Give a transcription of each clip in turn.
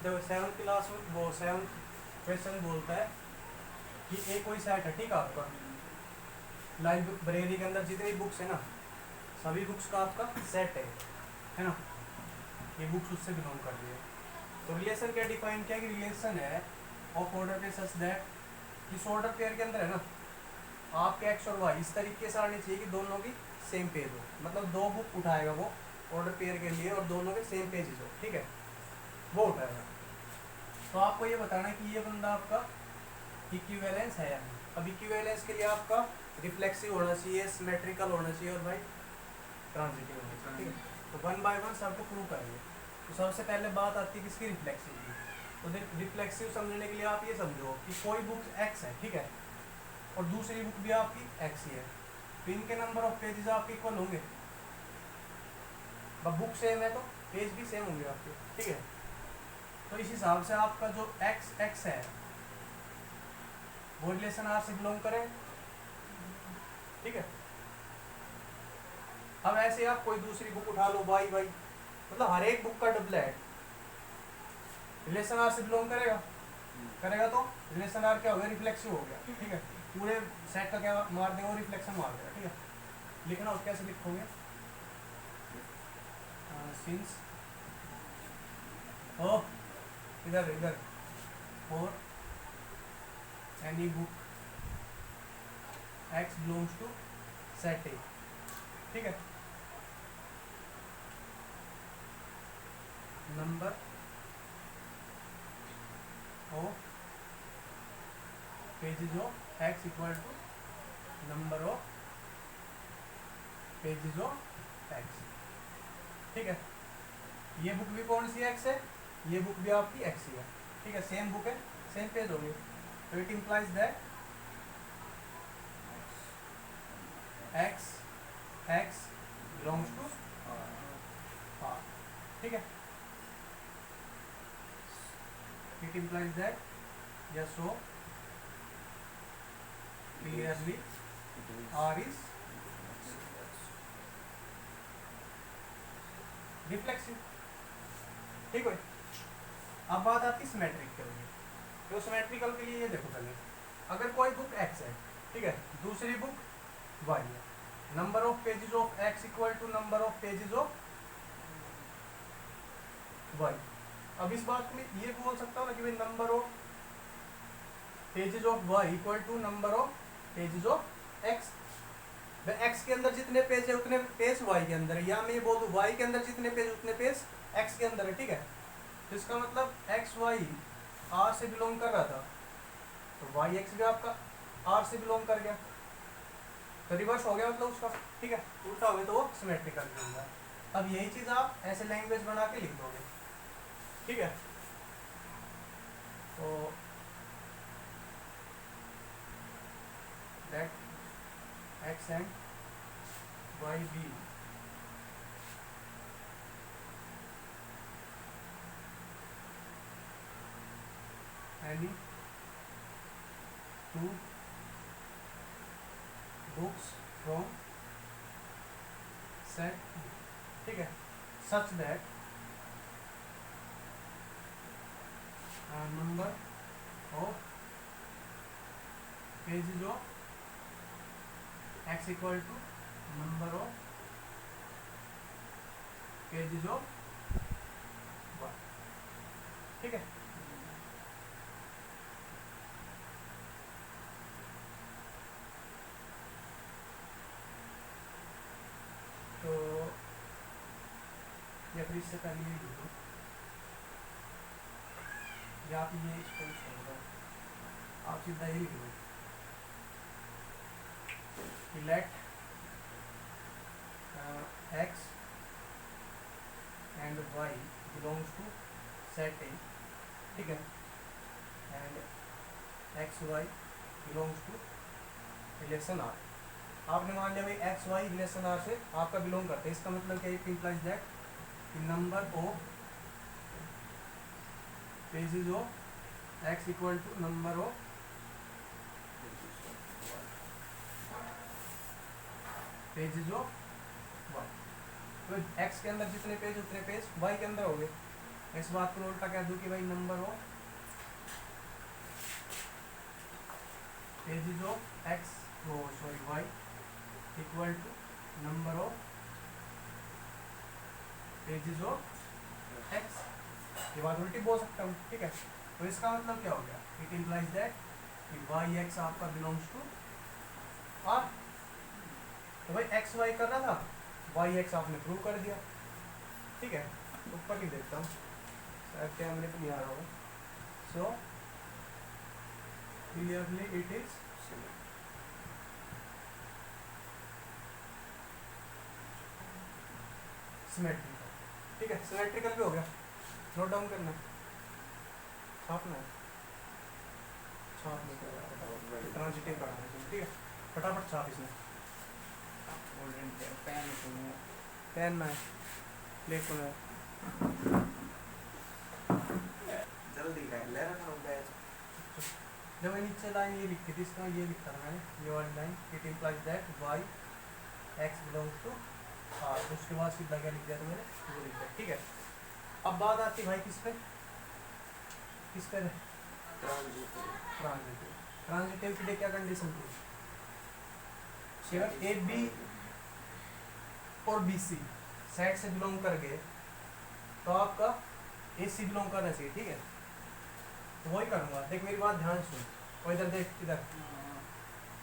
देखो seventh class में वो सेवन्थ क्वेश्चन बोलता है कि एक कोई सेट है, ठीक है, आपका लाइब्रेरी के अंदर जितनी बुक्स है ना, सभी बुक्स का आपका सेट है ना, ये बुक्स उससे बिलोंग कर रही है। तो रिलेशन क्या डिफाइन किया कि रिलेशन है ऑफ ऑर्डर पे सच दैट इस ऑर्डर पेयर के अंदर है ना, आपके एक्स और वाई इस तरीके से आनी चाहिए कि दोनों की सेम पेज हो, मतलब दो बुक उठाएगा वो ऑर्डर पेयर के लिए और दोनों के सेम पेजेस हो, ठीक है, वो उठाएगा। तो आपको ये बताना है कि ये बंदा आपका इक्विवेलेंस है या नहीं। अब इक्विवेलेंस के लिए आपका रिफ्लेक्सिव होना चाहिए, सिमेट्रिकल होना चाहिए और भाई ट्रांजिटिव होना चाहिए, ठीक है। तो वन बाय वन सबको प्रूव करेंगे। तो सबसे पहले बात आती है किसकी, रिफ्लेक्सिव की। तो रिफ्लेक्सिव समझने के लिए आप ये समझो कि कोई बुक एक्स है, ठीक है, और दूसरी बुक भी आपकी एक्स ही है, तो इनके नंबर ऑफ पेजेस आपके इक्वल होंगे। अब बुक सेम है तो पेज भी सेम होंगे आपके, ठीक है। तो इस हिसाब से आपका जो एक्स एक्स है वो रिलेशन आर से बिलोंग करे, ठीक है। अब ऐसे आप कोई दूसरी बुक उठा लो वाई वाई, मतलब हर एक बुक का डबल है, रिलेशन आर से बिलोंग करेगा, करेगा तो रिलेशन आर क्या हो गया, रिफ्लेक्सिव हो गया, ठीक है। पूरे सेट का क्या मार देगा, रिफ्लेक्शन मार देगा, ठीक है। लिखना और कैसे लिखोगे, सिंस ओ इधर इधर for any book x belongs to set A, ठीक है, number of pages of x equal to number of pages of x, ठीक है। ये बुक भी कौन सी एक्स है, ये बुक भी आपकी एक्स ही है, ठीक है, सेम बुक है, सेम पेज होंगे। तो it implies that x x belongs to R, ठीक है। It implies that yes so clearly R is reflexive, ठीक है। अब बात आती है सिमेट्रिकल की। तो सिमेट्रिकल के लिए ये देखो पहले, अगर कोई बुक एक्स है, ठीक है, दूसरी बुक वाई है, number of pages of x equal to number of pages of y. अब इस बात में ये बोल सकता हूँ ना कि भाई number of pages of y equal to number of pages of x. X के अंदर जितने पेज है उतने पेज वाई के अंदर है, या मैं ये बोल दूं वाई के अंदर जितने पेज उतने पेज एक्स के अंदर है, ठीक है। तो इसका मतलब एक्स वाई आर से बिलोंग कर रहा था, तो वाई एक्स भी आपका आर से बिलोंग कर गया, तो रिवर्स हो गया मतलब उसका, ठीक है, उल्टा हो गया तो वो सिमेट्रिकल होगा। अब यही चीज आप ऐसे लैंग्वेज बना के लिख दोगे, ठीक है। तो that x and y be any two books from set, ठीक है, such that number of pages of x equal to number of pages of y, ठीक है। तो या फिर इससे पहले ये लिखो, या आप ये इसको छोड़ दो, आप सीधा ये लिख दो कि late x and y belongs to set A, ठीक है, and x y belongs to relation R। आपने मान लिया भाई एक्स वाई रिलेशन आर से आपका बिलोंग करते हैं, इसका मतलब क्या है, implies that number of pages of x equal to number of pages of y, तो एक्स के अंदर जितने पेज उतने पेज वाई के अंदर हो गए। इस बात को उल्टा कह दूं कि भाई number of pages of x y equal to number of pages of x. ये बात उल्टी बोल सकता हूँ, ठीक है। तो इसका मतलब क्या हो गया, इट इम्प्लाइज दैट कि वाई एक्स आपका बिलोंग्स टू आर। तो भाई एक्स वाई कर रहा था, वाई एक्स आपने प्रूव कर दिया, ठीक है। ऊपर लिख देता हूँ, शायद कैमरे पे नहीं आ रहा होगा। So clearly it is symmetrical, ठीक है। सिमेट्रिकल भी हो गया, नोट डाउन करना है, छापना है, छापने ट्रांजिटिव करना है, ठीक है। फटाफट छाप इसमें, पेन में प्लेट को जल्दी कर ले रहा हूँ बैच। जब मैं नीचे लाइन ये लिखी थी, इसका ये लिखा था मैंने, ये वाली line, it implies that y x belongs to R. उसके बाद सीधा क्या लिख दिया तो मैंने, वो लिख दिया, ठीक है। अब बात आती भाई किस पे, किस पे ट्रांजिटिव। ट्रांजिटिव के लिए क्या कंडीशन थी, अगर ए बी और बी सी सेट से बिलोंग कर गए तो आपका ए सी बिलोंग करना चाहिए, ठीक है। तो वही करूँगा, देख मेरी बात ध्यान सुन, और इधर देख, इधर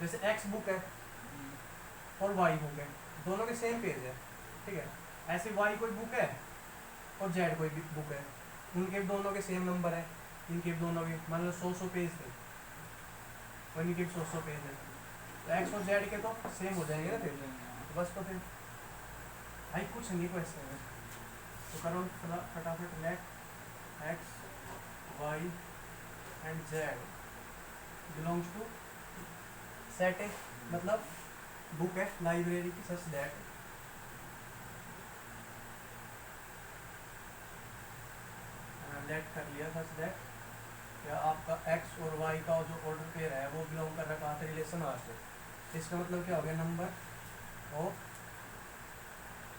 जैसे एक्स बुक है और वाई बुक है, दोनों के सेम पेज है, ठीक है। ऐसे वाई कोई बुक है और जेड कोई बुक है, उनके दोनों के सेम नंबर है, इनके दोनों के मान लो 100 पेज थे और इनके 100 पेज है, तो एक्स और जेड के तो सेम हो जाएंगे ना फिर, तो बस। तो फिर भाई कुछ नहीं क्वेश्चन है, तो करो फटाफट, let x y and z belongs to set है, मतलब बुक है लाइब्रेरी की, सच दैट लेट कर लिया, सच दैट क्या आपका एक्स और वाई का जो ऑर्डर पेयर है वो बिलोंग कर रहा है कहाँ से, रिलेशन आर से। इसका मतलब क्या हो गया, number of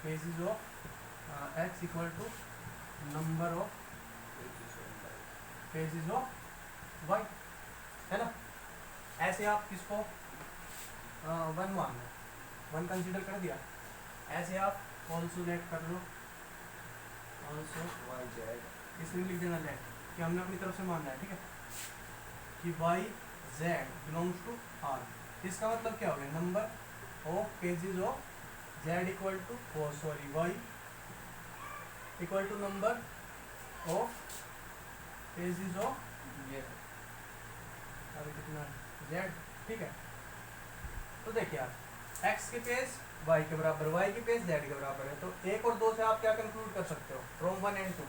pages of x equal to number of pages of y, है ना। ऐसे आप किसको वन मान लो, वन कंसिडर कर दिया, ऐसे आप ऑल्सो लेट कर लो, ऑल्सो वाई जेड, इसमें लिख देना लेट कि हमने अपनी तरफ से मानना है, ठीक है, कि y z belongs to R. इसका मतलब क्या हो गया, number of pages of z equal to y equal to number of pages of अभी कितना जेड, ठीक है। तो देखिए आप एक्स के पेज वाई के बराबर, वाई के पेज जेड के बराबर है, तो एक और दो से आप क्या कंक्लूड कर सकते हो, from 1 and 2,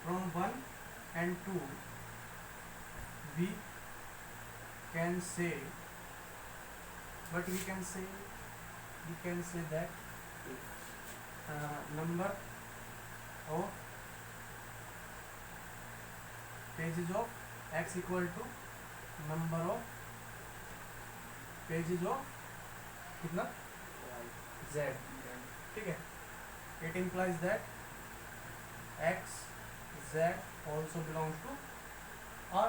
from 1 and 2 we can say, but we can say that number of pages of x equal to number of pages of कितना z, ठीक है। It implies that x z also belongs to और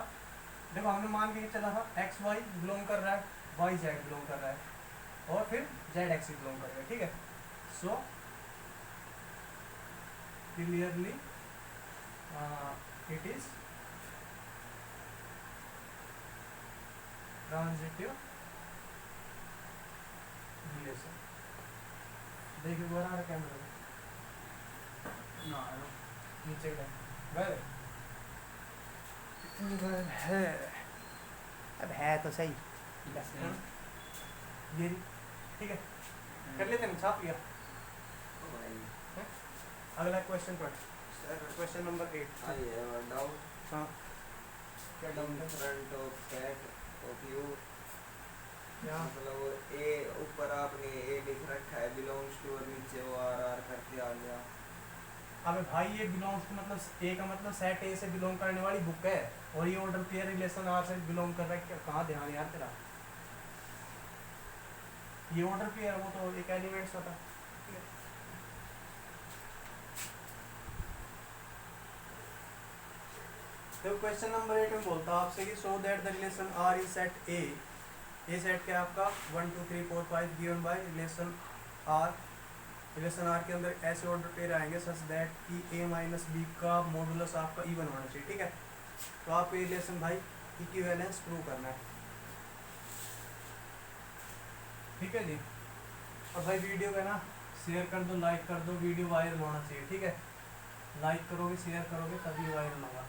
देखो हमने मान के चला था x y बिलोंग कर रहा है, y z बिलोंग कर रहा है और फिर z x बिलोंग कर रहा है, ठीक है। So clearly it is transitive relation. देखिए दोबारा आ रहा कैमरा ना, नीचे गए है, अब है तो सही, ये ठीक है, कर लेते हैं, छाप लिया। अगला क्वेश्चन पर, question number 8। I have a doubt, हाँ क्या डाउट है, front of set of you, क्या मतलब ए ऊपर आपने ए लिख रखा है बिलोंग्स टू और नीचे वो आर आर करके आ गया। अबे भाई ये बिलोंग्स टू मतलब ए का मतलब सेट ए से बिलोंग करने वाली बुक है, और ये ऑर्डर पेयर रिलेशन आर से बिलोंग कर रहा है, क्या कहाँ ध्यान यार तेरा। ये ऑर्डर पेयर वो तो एक एलिमेंट्स होता, ठीक है। तो क्वेश्चन नंबर 8 में बोलता है आपसे कि show that the relation R is set A set क्या है आपका 1 2 3 4 5 गिवन बाय रिलेशन आर के अंदर ऐसे ऑर्डर पेयर आएंगे सच दैट कि ए माइनस बी का मॉडुलस आपका इवन होना चाहिए, ठीक है। तो आप ये रिलेशन भाई इक्विवेलेंस प्रूव करना है, ठीक है जी। और भाई वीडियो का ना शेयर कर दो, लाइक कर दो, वीडियो वायरल होना चाहिए, ठीक है। लाइक करोगे शेयर करोगे तभी वायरल होगा,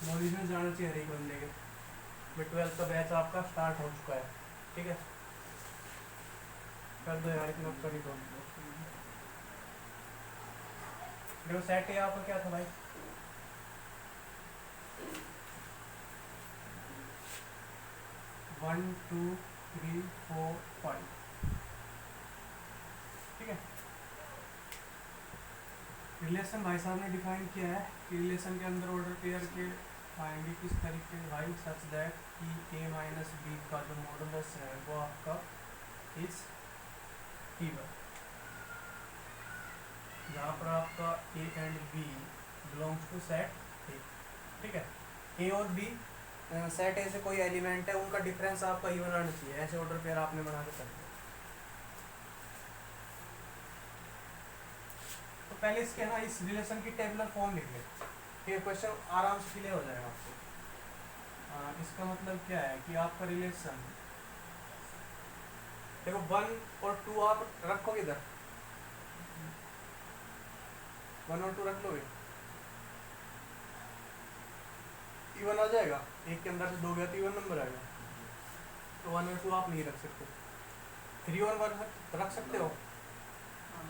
नॉलेज में जाना चाहिए हर एक बंदे के। बट 12th का बैच आपका स्टार्ट हो चुका है, ठीक है। कर दो यार, इतना कर ही दो। देखो सेट ए आपका क्या था भाई, one two three four five, ठीक है। रिलेशन भाई साहब ने डिफाइन किया है कि रिलेशन के अंदर ऑर्डर पेयर के आएंगे किस तरीके भाई, सच दैट कि ए माइनस बी का जो मॉडुलस है वो आपका इज इवन, जहाँ पर आपका a and b belongs to set A, ठीक है। ए और बी सेट ए से कोई एलिमेंट है, उनका डिफरेंस आपका इवन आना चाहिए, ऐसे ऑर्डर पेयर आपने बना के सकते। तो पहले इसके ना इस रिलेशन की टेबुलर फॉर्म लिख ले, ये क्वेश्चन आराम से क्लियर हो जाएगा आपको। इसका मतलब क्या है कि आपका रिलेशन देखो 1 और 2 आप रखोगे इधर, 1 और 2 रख लोगे, इवन आ जाएगा, एक के अंदर से 2 गया तो इवन नंबर आएगा। तो 1 और 2 आप नहीं रख सकते, 3 और 1 रख सकते हो,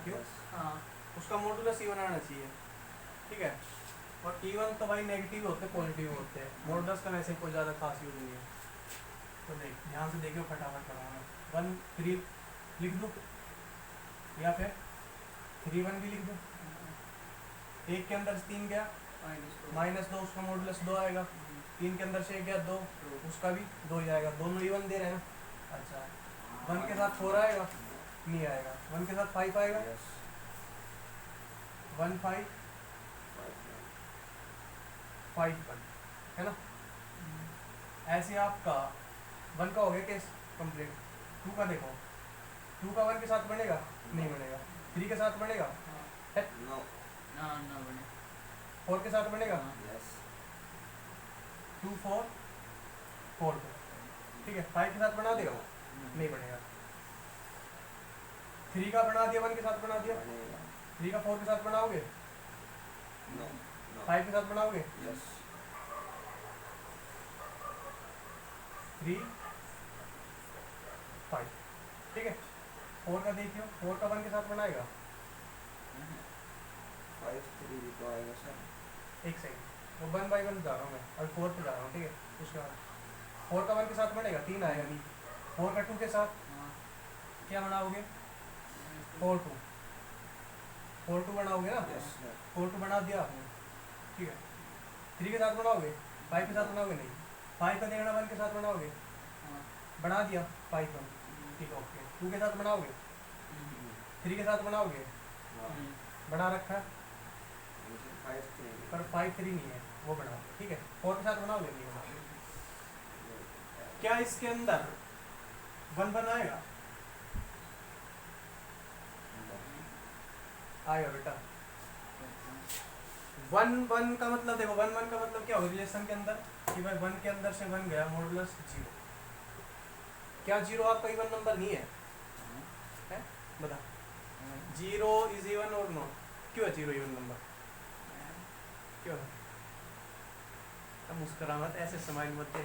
क्यों? हाँ, उसका मॉडुलस इवन आना चाहिए, ठीक है। और इवन तो भाई नेगेटिव होते हैं पॉजिटिव होते हैं, मॉडुलस का वैसे कोई ज़्यादा खास यूज नहीं है। तो देख ध्यान से देखियो, फटाफट कराऊंगा। 1 3 लिख दूँ या फिर 3 1 भी लिख दूँ। एक के अंदर से 3 गया -2, उसका मॉडुलस 2 आएगा। 3 के अंदर से 1 गया 2, उसका भी 2 ही आएगा, दोनों इवन दे रहे हैं ना। अच्छा 1 के साथ 4 आएगा, नहीं आएगा। 1 के साथ 5 आएगा, 1 5 5 1, है ना। ऐसे आपका 1 का हो गया केस कंप्लीट। 2 का देखो, 2 का 1 के साथ बनेगा, नहीं बनेगा। 3 के साथ बनेगा, नो ना बने। 4 के साथ बनेगा, यस 2 4 4 को, ठीक है। 5 के साथ बना देगा, नहीं बनेगा। 3 का बना दिया, 1 के साथ बना दिया। बनेगा 3 का 4 के साथ बनाओगे, नो 5 के साथ बनाओगे, यस 3 5, ठीक है। 4 का देखियो, 4 का 1 के साथ बनाएगा, 5 3 भी तो आएगा सर। एक सेकंड, वो 1 बाई 1 जा रहा हूँ मैं, अभी 4 पे जा रहा हूँ, ठीक है। उसके बाद 4 का 1 के साथ बनेगा, 3 आएगा नहीं। 4 का 2 के साथ क्या बनाओगे, 4 2 4 2 बनाओगे ना, यस सर 4 2 बना दिया आपने, ठीक है। 3 के साथ बनाओगे, 5 के साथ बनाओगे नहीं। 5 का देखना 1 के साथ बनाओगे, बना दिया 5 1, ठीक है ओके। 2 के साथ बनाओगे, 3 के साथ बनाओगे, हाँ बना रखा है, 5 3 पर 5 3 नहीं है, वो बना, ठीक है। 4 के साथ बनाओगे, नहीं बनाओगे। क्या इसके अंदर 1 1 आएगा, आएगा बेटा। 1 1 का मतलब देखो, 1 1 का मतलब क्या हो रिलेशन के अंदर कि भाई 1 के अंदर से 1 गया, मॉडुलस 0। क्या 0 आपका इवन नंबर नहीं है? है बता, 0 इज इवन और नॉट? क्यों है 0 इवन नंबर, क्यों है? अब मुस्कुरा मत, ऐसे स्माइल मत दे,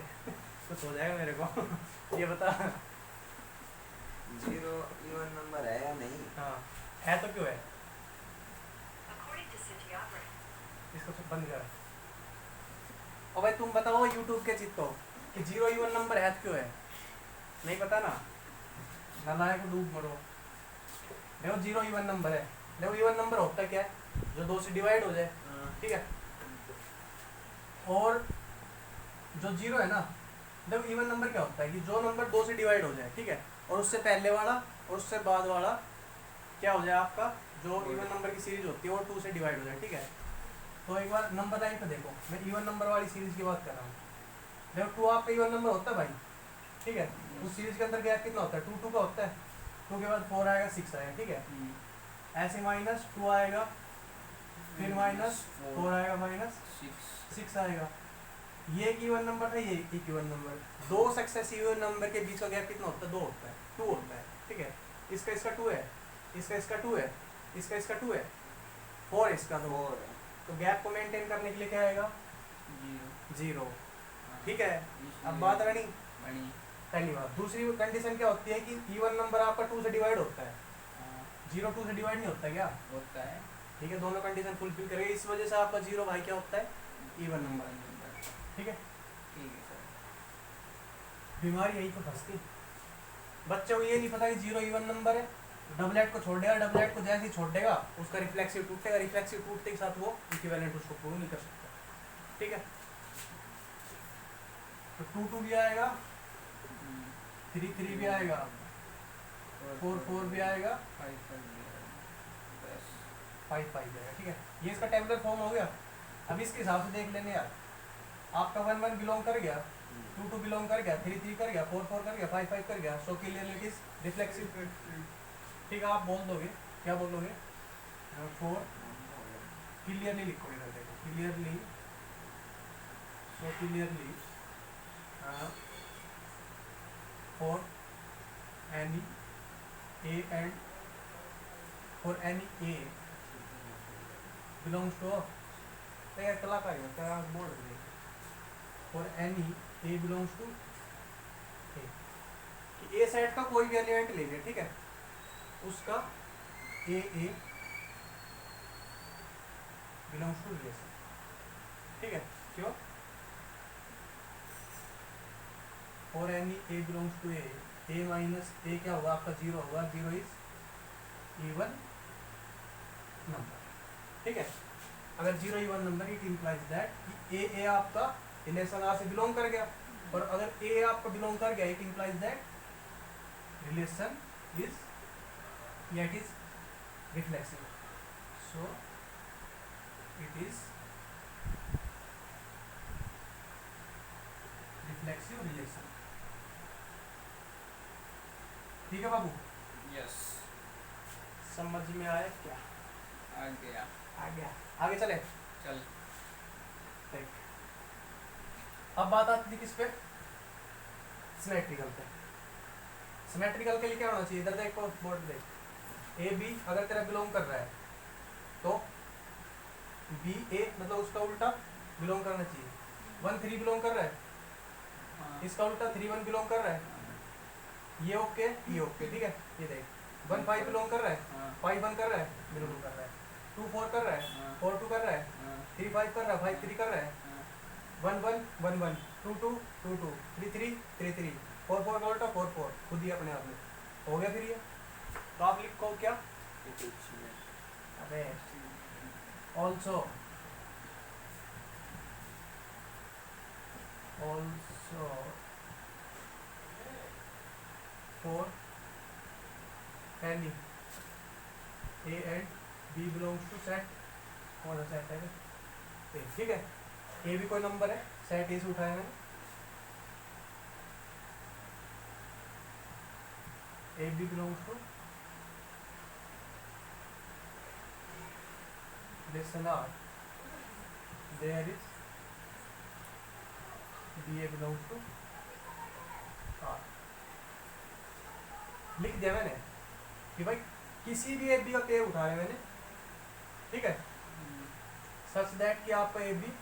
कुछ हो जाएगा मेरे को। ये बता। 0 इवन नंबर है या नहीं? हाँ है तो क्यों है? इसको सब बंद कर। और भाई तुम बताओ यूट्यूब के चित्तो कि 0 इवन नंबर है तो क्यों है? नहीं पता ना, नालायक को डूब मरो। देखो 0 इवन नंबर है, देखो इवन नंबर होता क्या है, जो 2 से डिवाइड हो जाए, ठीक है। और जो 0 है ना, देखो इवन नंबर क्या होता है कि जो नंबर 2 से डिवाइड हो जाए, ठीक है, और उससे पहले वाला और उससे बाद वाला क्या हो जाए आपका, जो इवन नंबर की सीरीज होती है वो 2 से डिवाइड हो जाए, ठीक है। तो एक बार नंबर लाइन पे देखो, मैं इवन नंबर वाली सीरीज की बात कर रहा हूँ। देखो 2 आपका इवन नंबर होता है भाई, ठीक है। उस सीरीज के अंदर गैप कितना होता है, 2 2 का होता है। 2 के बाद 4 आएगा, 6 आएगा, ठीक है। ऐसे -2 आएगा, फिर -4 आएगा, -6 आएगा। ये एक इवन नंबर है, ये एक इवन नंबर। दो सक्सेसिव इवन नंबर के बीच का गैप कितना होता है, 2 होता है, 2 होता है, ठीक है। इसका 2 है, इसका 2 है, इसका 2 है, 4 इसका 2। तो गैप को मेंटेन करने के लिए क्या आएगा, 0, ठीक है। अब बात बनी पहली बात। दूसरी कंडीशन क्या होती है कि इवन नंबर आपका 2 से डिवाइड होता है, 0 2 से डिवाइड नहीं होता, क्या होता है, ठीक है। दोनों कंडीशन फुलफिल करेगा, इस वजह से आपका 0 भाई क्या होता है, इवन नंबर, ठीक है। ठीक है सर। बीमारी यही तो फंसती, बच्चे को ये नहीं पता कि 0 इवन नंबर है। डबलेट को छोड़ देगा, डबलेट को जैसे ही छोड़ देगा उसका रिफ्लेक्सिव टूटेगा, रिफ्लेक्सिव टूटने के साथ वो इक्विवेलेंट उसको प्रूव नहीं कर सकता, ठीक है। तो 2 2 भी आएगा, 3 3 भी आएगा, 4 4 भी आएगा, 5 5 भी आएगा, ठीक है। ये इसका टेबुलर फॉर्म हो गया। अब इसके हिसाब से देख लेने यार, आपका 1 1 बिलोंग कर गया, 2 2 बिलोंग कर गया, 3 3 कर गया, 4 4 कर गया, 5 5 कर गया। So clearly it is reflexive, ठीक है। आप बोल दोगे, क्या बोलोगे, 4 क्लियरली लिखोगे इधर, देखो clearly, so clearly for any a and for any a belongs to, यार कलाकारी होता है, आप बोल रहे, for any a belongs to A set का कोई भी एलिमेंट ले लिया, ठीक है, उसका ए बिलोंग्स टू रिलेशन, ठीक है। क्यों, for any a belongs to a minus a क्या होगा आपका, 0 होगा, 0 इज इवन नंबर, ठीक है। अगर 0 even number, it implies that कि ए आपका रिलेशन आर से बिलोंग कर गया, और अगर ए आपका बिलोंग कर गया, it implies that relation is, या it is reflexive, so it is reflexive relation, ठीक है बाबू। यस, समझ में आया क्या, आ गया, आ गया, आगे चले, चल। देख अब बात आती थी किस पे, सिमेट्रिकल पे। सिमेट्रिकल के लिए क्या होना चाहिए, इधर देख बोर्ड देख, ए बी अगर तेरा बिलोंग कर रहा है तो बी ए मतलब उसका उल्टा बिलोंग करना चाहिए। 1 3 बिलोंग कर रहा है, हाँ, इसका उल्टा 3 1 बिलोंग कर रहा है, ये ओके, ये ओके, ठीक है। ये देख 1 5 बिलोंग कर रहा है, हाँ, 5 1 कर रहा है, बिलोंग कर रहा है, 2 4 कर रहा है, हाँ, 4 2 कर रहा है, हाँ, 3 5 कर रहा है, 5 3 कर रहा है, हाँ, 1 1 1 1 2 2 2 2 3 3 3 3 4 4 का उल्टा 4 4, खुद ही अपने आप में हो गया। फिर ये तो आप लिखो क्या, अबे also for any a and b belongs to set, कौन सा सेट है, ठीक है। ए भी कोई नंबर है, सेट ए से उठाया मैंने, a b belongs to relation R, there is b a belongs to R. लिख दिया मैंने कि भाई किसी भी ए बी का पेयर उठा रहे मैंने, ठीक है, सच दैट कि आपका ए बी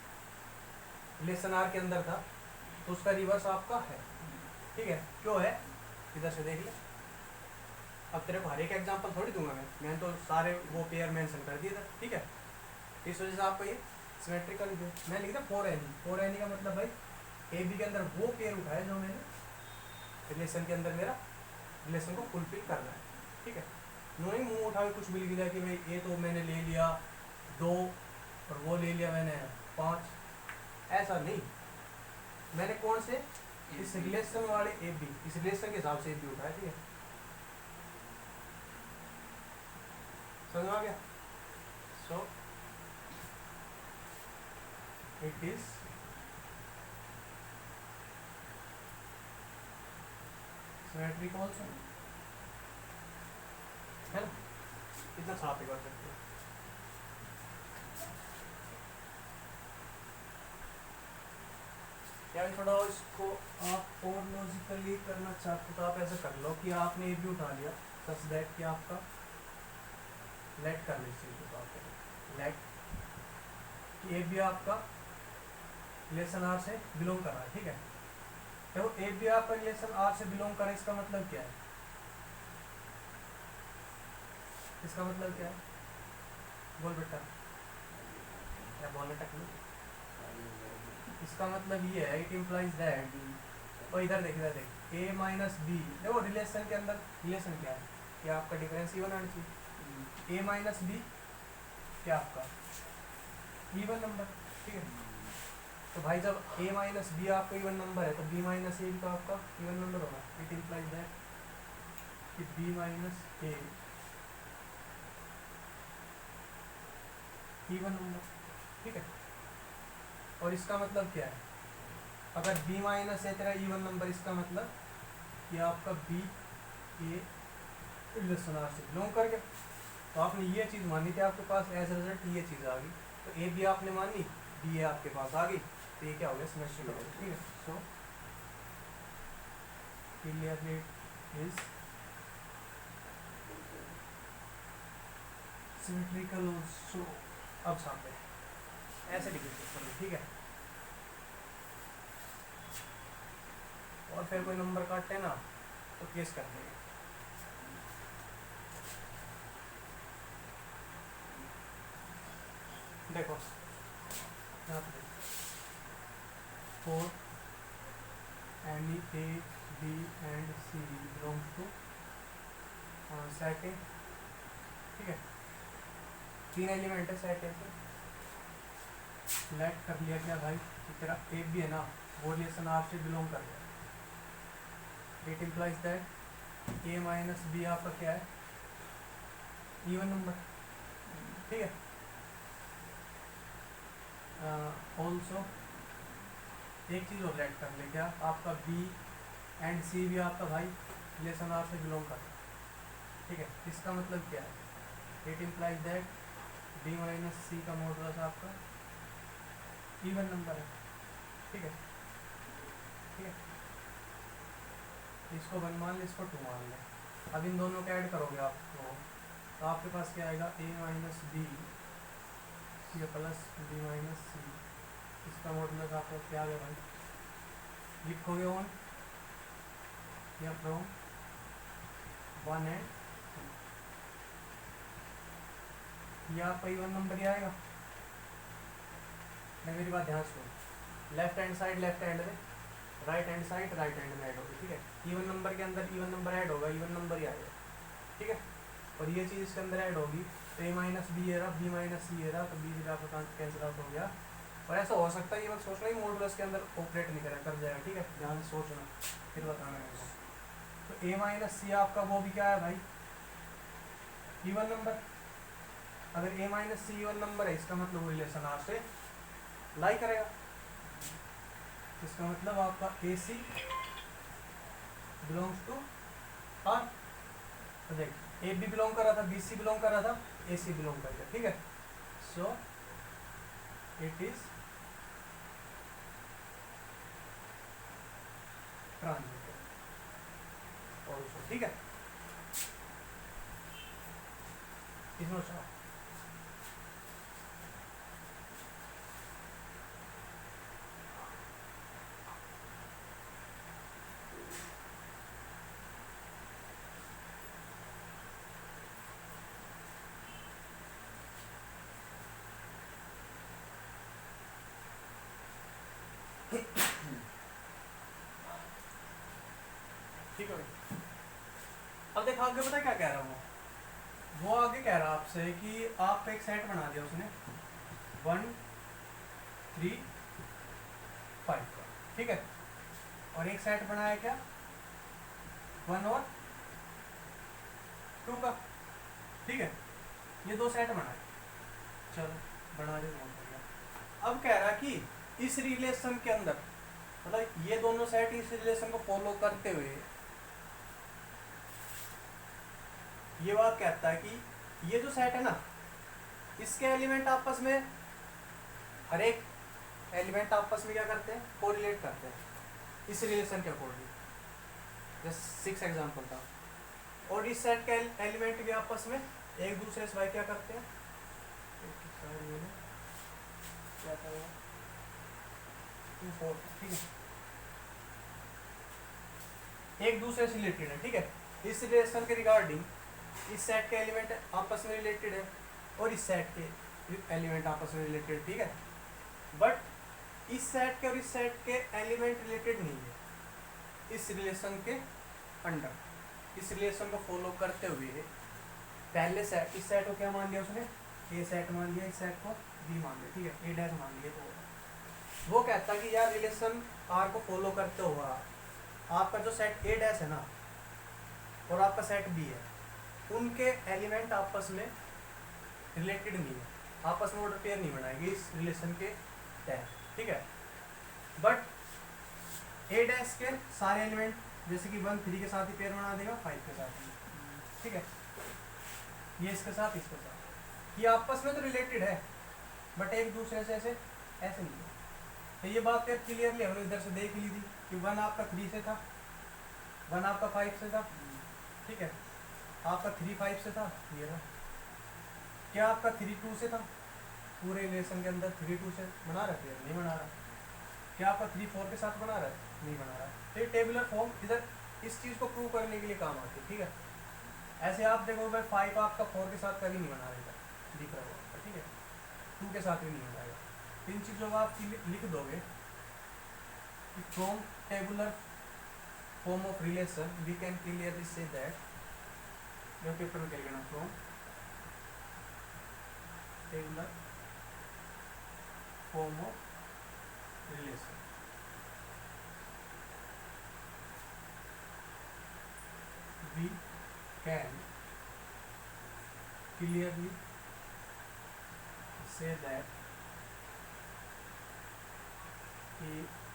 रिलेशन आर के अंदर था, तो उसका रिवर्स आपका है, ठीक है। क्यों है, इधर से देख ले। अब तेरे को हर एक एग्जांपल थोड़ी दूंगा मैंने तो सारे वो पेयर मेंशन कर दिए था, ठीक है। इस वजह से आपको ये सिमेट्रिकल मैं लिख दिया 4 एनी का मतलब भाई ए बी के अंदर वो पेयर उठाया जो मैंने रिलेशन के अंदर मेरा रिलेशन को फुलफिल करना है, ठीक है। नहीं मुंह उठा के कुछ भी लिख दिया कि भाई ये तो मैंने ले लिया 2 और वो ले लिया मैंने 5, ऐसा नहीं। मैंने कौन से इस रिलेशन वाले ए बी, इस रिलेशन के हिसाब से ए बी उठाया, ठीक है, समझ में आ गया। सो इट इज सिमेट्रिक ऑल्सो, है ना, इतना छाप कर सकते हो। या थोड़ा इसको आप और लॉजिकली करना चाहते तो आप ऐसा कर लो कि आपने ए बी उठा लिया सच दैट कि आपका लेट कर लीजिए, तो आप लेट ए बी आपका रिलेशन आर से बिलोंग कर रहा है, ठीक है। तो ए बी आपका रिलेशन आर से बिलोंग कर रहा है, इसका मतलब क्या है, इसका मतलब क्या है, बोल बेटा, क्या बोलने तक नहीं। इसका मतलब ये है, इट इम्प्लाइज दैट, और इधर देख, इधर देख, ए माइनस बी, देखो रिलेशन के अंदर रिलेशन क्या है, क्या आपका डिफरेंस इवन आना चाहिए, ए माइनस बी क्या आपका इवन नंबर, ठीक है। तो भाई जब ए माइनस बी आपका इवन नंबर है तो बी माइनस ए का आपका इवन नंबर होगा, इट इम्प्लाइज दैट कि b minus a even number, ठीक है। और इसका मतलब क्या है, अगर b माइनस है तेरा इवन नंबर, इसका मतलब कि आपका b ए रिलेशन आर से बिलोंग करके, तो आपने ये चीज़ मानी थी, आपके पास एज रिजल्ट ये चीज़ आ गई, तो ए बी आपने मानी, बी ए आपके पास आ गई, तो ये क्या हो गया, सिमेट्रिकल हो गया, ठीक है। So clearly is symmetrical also. अब सामने ऐसे डिफरेंशिएट करो, ठीक है, और फिर कोई नंबर काटते ना तो केस कर देंगे। देखो यहाँ पे for any a b and c belongs to set A, ठीक है, तीन एलिमेंट है सेट ए से, लेट कर लिया क्या भाई कि तेरा ए बी है ना, वो रिलेशन आर से बिलोंग कर गया, it implies that a minus b आपका क्या है, इवन नंबर, ठीक है। ऑल्सो एक चीज़ और लेट कर ले, क्या आपका बी एंड सी भी आपका भाई रिलेशन आर से बिलोंग कर, ठीक है। इसका मतलब क्या है, it implies that b minus c का मॉडुलस आपका इवन नंबर है, ठीक है, ठीक है। इसको 1 मान ले, इसको 2 मान ले, अब इन दोनों को ऐड करोगे आपको, तो आपके पास क्या आएगा, a minus b plus b minus c, इसका मॉडुलस आपका क्या आ गया भाई, लिखोगे ऑन या फ्रॉम 1 एंड 2, ये आपका इवन नंबर ही आएगा। मैं मेरी बात ध्यान सुनो, left hand side left hand में, right hand side right hand में ऐड होगी, ठीक है। इवन नंबर के अंदर इवन नंबर ऐड होगा, इवन नंबर ही आएगा, ठीक है। और ये चीज़ इसके अंदर ऐड होगी, तो ए माइनस बी है रहा, बी माइनस सी है रहा, तो बी भी आपका कैंसिल आउट हो गया। और ऐसा हो सकता है, ये बात सोचना ही मॉडुलस के अंदर ऑपरेट नहीं करेगा, कर जाएगा, ठीक है, ध्यान से सोचना फिर बताना मेरे को। तो ए माइनस सी आपका वो भी क्या है भाई, इवन नंबर, अगर ए माइनस सी इवन नंबर है, इसका मतलब वो रिलेशन आर से लाई करेगा, इसका मतलब आपका ए सी बिलोंग्स टू आर, तो देख ए बी बिलोंग कर रहा था, बी सी बिलोंग कर रहा था, ए सी बिलोंग कर गया, ठीक है। सो इट इज ट्रांजिटिव ऑल्सो, ठीक है। इसमें चाहो ठीक है। अब देख आगे पता क्या कह रहा हूँ, वो आगे कह रहा आपसे कि आप एक सेट बना दिया उसने 1 3 5 का, ठीक है। और एक सेट बनाया क्या 1 और 2 का, ठीक है, ये 2 सेट बनाए, चलो बना दे बहुत बढ़िया। अब कह रहा कि इस रिलेशन के अंदर मतलब ये दोनों सेट इस रिलेशन को फॉलो करते हुए ये बात कहता है कि ये जो सेट है ना इसके एलिमेंट आपस में हर एक एलिमेंट आपस में क्या करते हैं कोरिलेट करते हैं इस रिलेशन के अकॉर्डिंग, जैसे 6 एग्जांपल था। और इस सेट के एलिमेंट भी आपस में एक दूसरे से भाई क्या करते हैं, क्या था वो 2 4, ठीक है, एक दूसरे से रिलेटेड है, ठीक है। इस रिलेशन के रिगार्डिंग इस सेट के एलिमेंट आपस में रिलेटेड है और इस सेट के एलिमेंट आपस में रिलेटेड, ठीक है। बट इस सेट के और इस सेट के एलिमेंट रिलेटेड नहीं है इस रिलेशन के अंडर। इस रिलेशन को फॉलो करते हुए पहले सेट, इस सेट को क्या मान लिया उसने, ए सेट मान लिया, इस सेट को बी मान लिया, ठीक है, ए डैश मान लिया। तो वो कहता है कि यार रिलेशन आर को फॉलो करते हुआ आपका जो सेट ए डैश है ना और आपका सेट बी है उनके एलिमेंट आपस में रिलेटेड नहीं है, आपस में ऑर्डर पेयर नहीं बनाएंगे इस रिलेशन के तहत, ठीक है। बट ए डैश के सारे एलिमेंट जैसे कि 1 3 के साथ ही पेयर बना देगा, 5 के साथ ही, ठीक है, ये इसके साथ इसके साथ, ये आपस में तो रिलेटेड है बट एक दूसरे से ऐसे ऐसे नहीं है। तो ये बात यार क्लियरली हमने इधर से देख ली थी कि 1 आपका 3 से था, 1 आपका 5 से था, ठीक है, आपका 3 5 से था, ये रहा। क्या आपका 3 2 से था, पूरे रिलेशन के अंदर 3 2 से बना रहा है, नहीं बना रहा। क्या आपका 3 4 के साथ बना रहा है, नहीं बना रहा। तो ये टेबुलर फॉर्म इधर इस चीज़ को प्रूव करने के लिए काम आती है, ठीक है। ऐसे आप देखो भाई 5 आपका 4 के साथ कभी नहीं बना रहेगा, दिख रहा होगा, ठीक है, 2 के साथ भी नहीं बनाएगा। इन चीज़ों को आप लिख दोगे कि from tabular form of relation we can clearly see that, जो पेपर में करेगा ना, from tabular form of relation we can clearly say that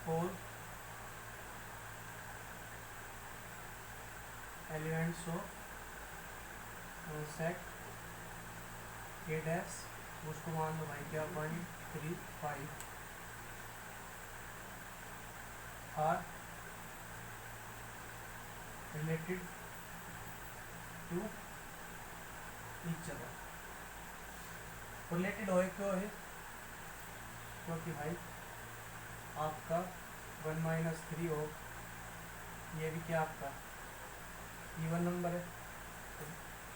all elements of set A dash, उसको मान लो भाई क्या 1 3 5 are related to each other। Related हो क्यों है, क्योंकि भाई आपका 1 3 हो, ये भी क्या आपका इवन नंबर है,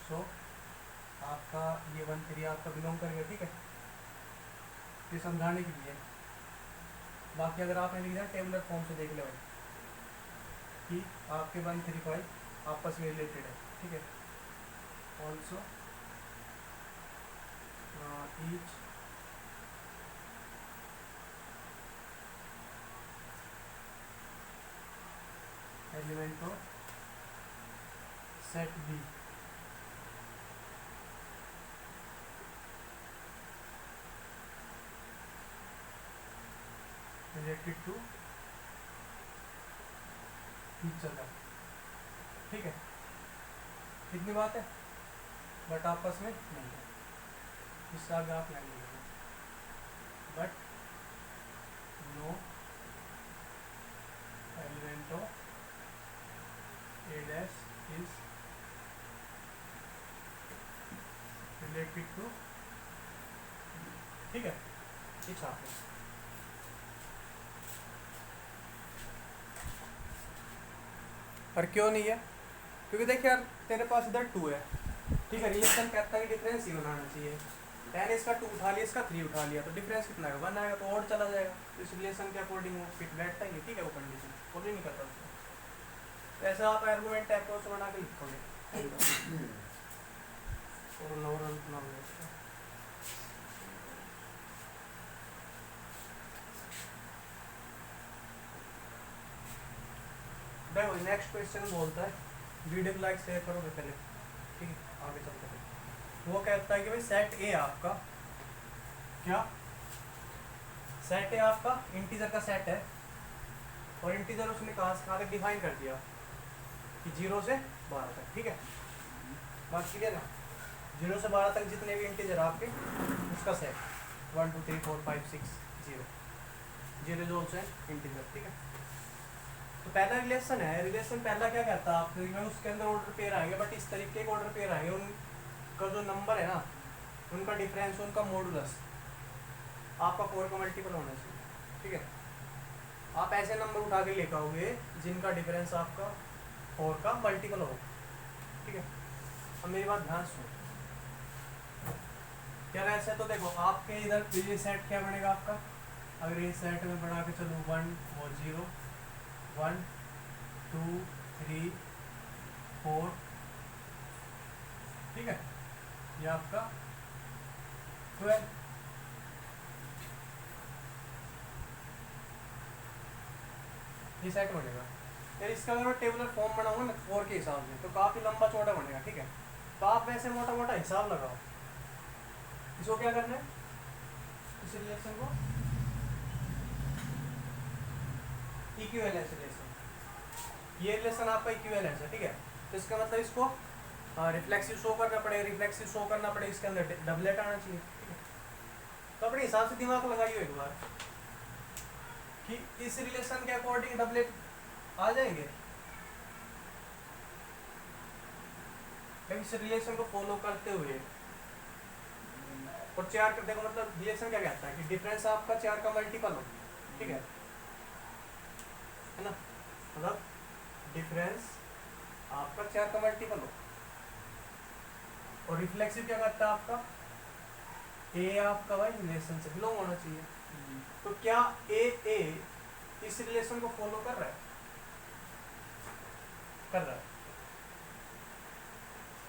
सो आपका ये 1 3 आपका बिलोंग करेगा, ठीक है। ये समझाने के लिए, बाकी अगर आपने लिख दिया टेबुलर फॉर्म से देख लो कि आपके 1 3 5 आपस में रिलेटेड है, ठीक है। Also each element of set B related to each other, ठीक है। कितनी बात है, बट आपस में नहीं है, इससे आगे आप नहीं लिखेंगे, but no element of A dash is related to, ठीक है, ये छाप है। और क्यों नहीं है, क्योंकि देखिए यार तेरे पास इधर 2 है, ठीक है, रिलेशन कहता है कि डिफरेंस ही बनाना चाहिए, 10 इसका 2 उठा लिया, इसका 3 उठा लिया, तो डिफरेंस कितना है 1 आएगा, तो और चला जाएगा, तो इस रिलेशन के अकॉर्डिंग वो फिट बैठता ही है, ठीक है, वो कंडीशन फॉलो नहीं करता उसको। तो ऐसा आप आर्गूमेंट अप्रोच बना के लिखोगे और नॉर्मल देखो नेक्स्ट क्वेश्चन बोलता है वीडियो को लाइक शेयर करोगे पहले, ठीक है आगे चलते हैं। वो कहता है कि भाई सेट ए आपका क्या, सेट ए आपका इंटीजर का सेट है और इंटीजर उसने कहाँ तक डिफाइन कर दिया कि 0 से 12 तक, ठीक है बात क्लियर है। 0 से 12 तक जितने भी इंटीजर आपके उसका सेट 1 2 3 4 5 6 0 0 जो ऑल्सो इंटीजर, ठीक है। तो पहला रिलेशन है, रिलेशन पहला क्या कहता है आपके में, उसके अंदर ऑर्डर पेयर आएंगे बट इस तरीके के ऑर्डर पेयर आएंगे, उनका जो नंबर है ना उनका डिफरेंस, उनका मॉडुलस आपका 4 का मल्टीपल होना चाहिए, ठीक है। आप ऐसे नंबर उठा के लेकर आओगे जिनका डिफरेंस आपका 4 का मल्टीपल हो, ठीक है। अब मेरी बात ध्यान सुनो, क्या ऐसे तो देखो आपके इधर ये सेट क्या बनेगा आपका, अगर ये सेट में बना के चलो 1 और 0 1 2 3 4, ठीक है, ये आपका 12, ये सेट बनेगा। यार इसका अगर मैं टेबुलर फॉर्म बनाऊंगा ना 4 के हिसाब से तो काफ़ी लंबा चौड़ा बनेगा, ठीक है। तो आप वैसे मोटा मोटा हिसाब लगाओ, इसको क्या करना है, इस रिलेशन को इक्विवेलेंस रिलेशन, ये रिलेशन आपका इक्विवेलेंस है, ठीक है। तो इसका मतलब इसको रिफ्लेक्सिव शो करना पड़ेगा, रिफ्लेक्सिव शो करना पड़ेगा, इसके अंदर डबलेट आना चाहिए, ठीक है। तो अपने हिसाब से दिमाग लगाइए एक बार कि इस रिलेशन के अकॉर्डिंग डबलेट आ जाएंगे, इस रिलेशन को फॉलो करते हुए। और 4 देखो मतलब रिलेशन क्या कहता है कि डिफरेंस आपका 4 का मल्टीपल हो, ठीक है ना, मतलब डिफरेंस आपका 4 का मल्टीपल हो। और रिफ्लेक्सिव क्या करता है आपका, ए आपका भाई रिलेशन से बिलोंग होना चाहिए। तो क्या ए इस रिलेशन को फॉलो कर रहा है, कर रहा है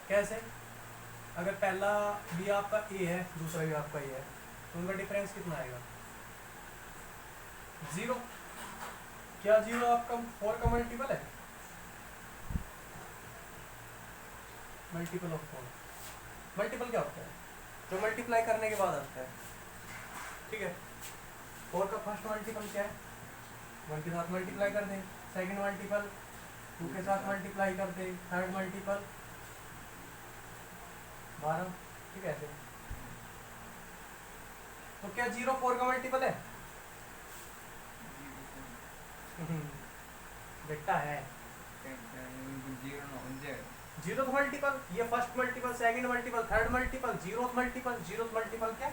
कैसे, अगर पहला भी आपका ए है दूसरा भी आपका ए है तो उनका डिफरेंस कितना आएगा 0। क्या 0 आपका 4 का मल्टीपल है, मल्टीपल ऑफ 4, मल्टीपल क्या होता है जो मल्टीप्लाई करने के बाद आता है, ठीक है। 4 का फर्स्ट मल्टीपल क्या है, 1 के साथ मल्टीप्लाई कर दें, सेकंड मल्टीपल 2 के साथ मल्टीप्लाई कर दें, थर्ड मल्टीपल 12, ठीक है ऐसे। तो क्या 0 4 का मल्टीपल है, बेटा है 0 मल्टीपल, ये first multiple second multiple third multiple 0th multiple, 0th multiple क्या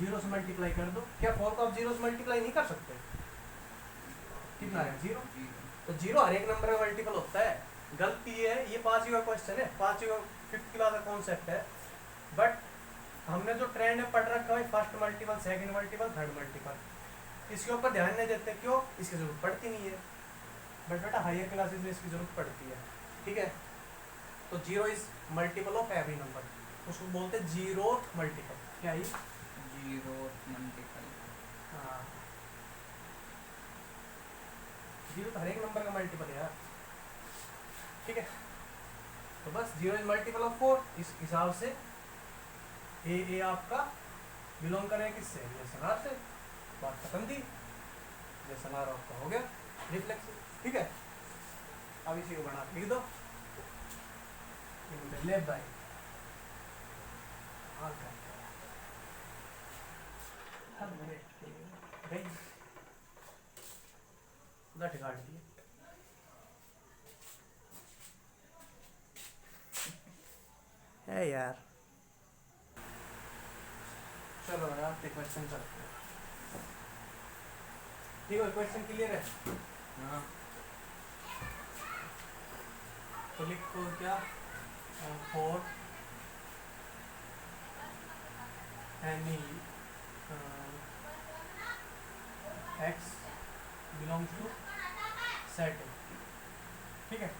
0 से मल्टीप्लाई कर दो। क्या 4 को आप 0 से मल्टीप्लाई नहीं कर सकते, कितना है 0। तो 0 हर एक नंबर का मल्टीपल होता है, गलती है ये 5वीं का क्वेश्चन है, 5वीं का 5th क्लास का कॉन्सेप्ट है, बट हमने जो ट्रेंड है पढ़ रखा है first multiple second multiple third multiple, इसके ऊपर ध्यान नहीं देते, क्यों, इसकी जरूरत पड़ती नहीं है, बट बेटा हायर क्लासेस में इसकी जरूरत पड़ती है, ठीक है। तो 0 is multiple of every number, उसको बोलते हैं 0th मल्टीपल, क्या ही 0th मल्टीपल, हाँ 0 तो हर एक नंबर का मल्टीपल है यार, ठीक है। तो बस 0 इज मल्टीपल ऑफ 4, इस हिसाब से ए आपका बिलोंग करें किससे, रिलेशन आर से, बात खत्म थी, रिलेशन आर आपका हो गया रिफ्लेक्सिव, ठीक है। अब इसी को बना के लिख दो, ले भाई हाँ करते हैं हर मिनट के लिए भाई लट काट दिए। है यार, चलो आप क्वेश्चन करते हैं, ठीक है क्वेश्चन क्लियर है, हाँ तो लिखो क्या 4 any x belongs to set A, ठीक है।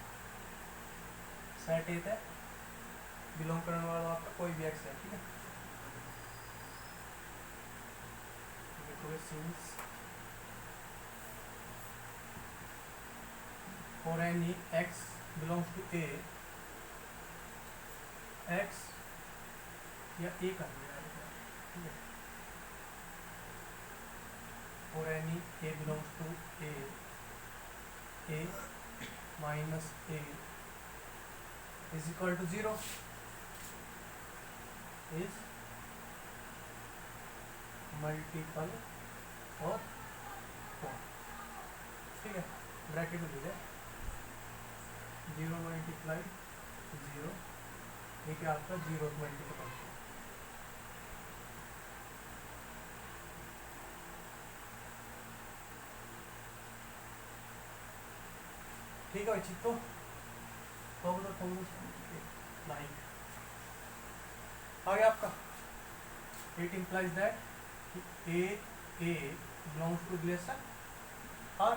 सेट ए है बिलोंग करने वाला आपका कोई भी x है, ठीक है। Since for any x belongs to a, x या a कर दिया, ठीक है, for any a belongs to a minus a is equal to 0 is multiple और 4, ठीक है, ब्रैकेट में दे 0 मल्टीप्लाई 0, ये क्या आपका 0 मल्टीपल, ठीक है बच्ची, तो लाइक आ गया आपका। It implies that a belongs to relation R,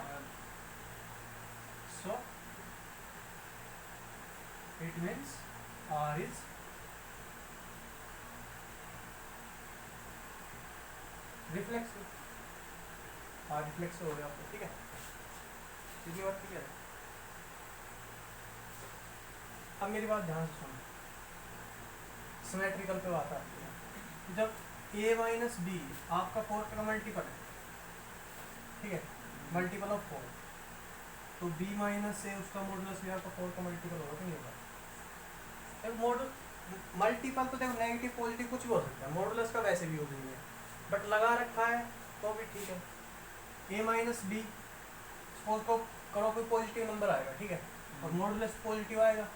so it means R is reflexive, R reflexive हो गया आपको, ठीक है, सीधी बात क्लियर है। अब मेरी बात ध्यान से सुनो, सिमेट्रिकल पे बात आती है। जब a माइनस बी आपका 4 का मल्टीपल है, ठीक है, मल्टीपल ऑफ 4, तो b माइनस से उसका मॉडुलस भी आपका 4 का मल्टीपल होगा कि नहीं होगा? मल्टीपल तो देखो नेगेटिव पॉजिटिव कुछ भी हो सकता है, मॉडुलस का वैसे भी यूज नहीं है, बट लगा रखा है तो भी ठीक है। a माइनस बी सपोज को करो कोई पॉजिटिव नंबर आएगा, ठीक है, और मॉडुलस पॉजिटिव आएगा।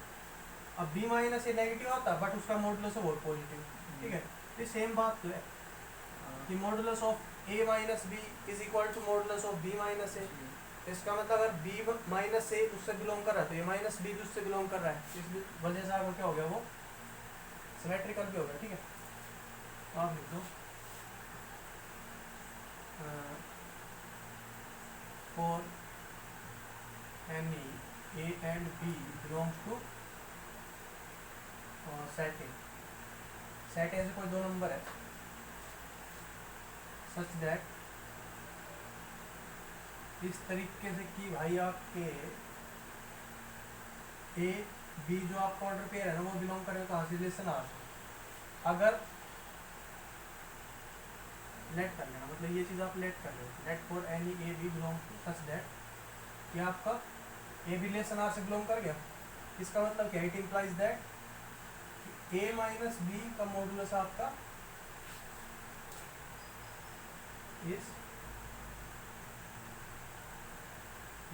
अब b माइनस ए नेगेटिव आता है बट उसका मॉडुलस है वो पॉजिटिव, ठीक है, ये सेम बात तो है कि modulus of a minus b is equal to modulus of b minus a. इसका मतलब अगर b माइनस ए उससे बिलोंग कर रहा है तो a माइनस बी भी उससे बिलोंग कर रहा है, इस वजह से आपको क्या हो गया, वो सिमेट्रिकल भी हो गया, ठीक है। तो आप लिख दो for any a and b belongs to set A, सेट ए से कोई दो नंबर है, सच दैट इस तरीके से कि भाई आपके ए बी जो आपका ऑर्डर पेयर है ना वो बिलोंग करेगा कहाँ से, रिलेशन आर से। अगर लेट कर लेना, मतलब ये चीज़ आप लेट कर लो, let for any a b belong to such that कि आपका ए बी रिलेशन आर से बिलोंग कर गया। इसका मतलब क्या, it implies that a minus b का मॉडुलस आपका इज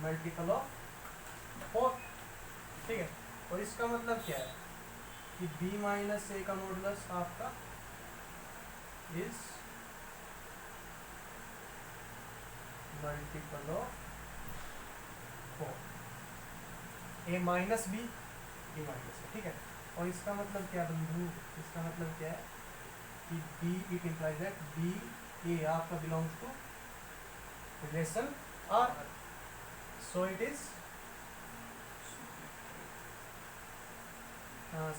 मल्टीपल ऑफ 4, ठीक है, और इसका मतलब क्या है कि b माइनस ए का मॉडुलस आपका is multiple of 4, a minus b b minus a, ठीक है, और इसका मतलब क्या बंधु, इसका मतलब क्या है कि b it implies that b a आपका belongs to relation R, so it is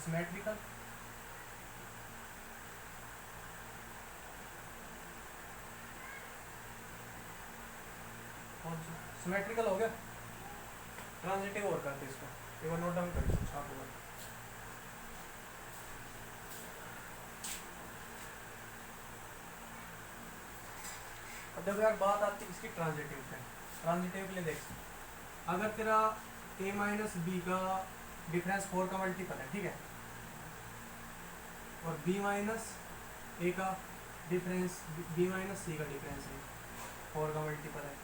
symmetrical। Symmetrical हो गया। ट्रांजिटिव और करते इसको, एक बार नोट डाउन करिए छाप होगा। अब देखो यार बात आती है इसकी ट्रांजिटिव पे, ट्रांजिटिव के लिए देख, अगर तेरा a माइनस बी का डिफरेंस 4 का मल्टीपल है, ठीक है, और b माइनस ए का डिफरेंस b माइनस सी का डिफरेंस है 4 का मल्टीपल है,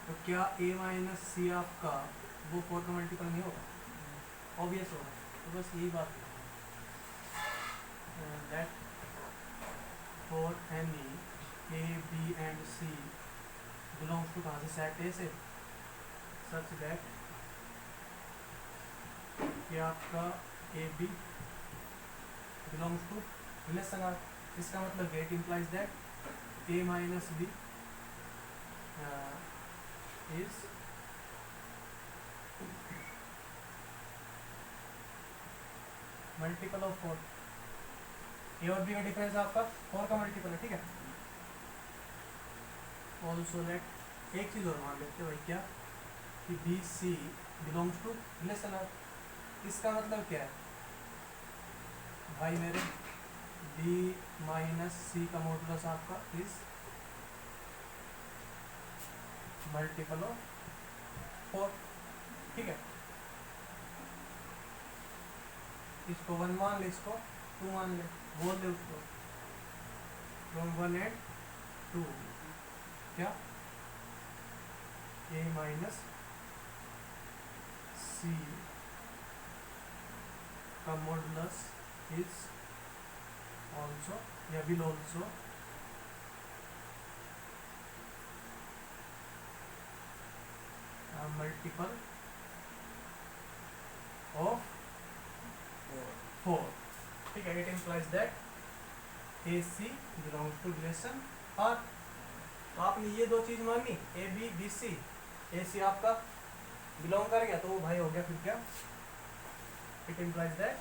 तो क्या a माइनस सी आपका वो 4 का मल्टीपल नहीं होगा? ऑब्वियस होगा। तो बस यही बात है that for any a b and c belongs to कहाँ से, सेट ए से, सच दैट कि आपका a b belongs to relation R. इसका मतलब it implies that a minus b is multiple of 4, a और बी का डिफरेंस आपका 4 का मल्टीपल है, ठीक है। ऑल्सो लेट एक चीज़ और मान लेते हैं भाई, क्या कि b c belongs to relation R. इसका मतलब क्या है भाई मेरे, b माइनस सी का मॉडुलस आपका इज मल्टीपल ऑफ 4। ठीक है, इसको 1 मान ले, इसको 2 मान ले, बोल दे उसको फ्रॉम 1 एंड 2 क्या a माइनस सी का मॉडुलस इज ऑल्सो या विल ऑल्सो मल्टीपल ऑफ 4। ठीक है, it implies that AC belongs to relation R। तो आपने ये दो चीज मानी, ए बी बी सी, ए सी आपका बिलोंग कर गया तो वो भाई हो गया फिर क्या, it implies that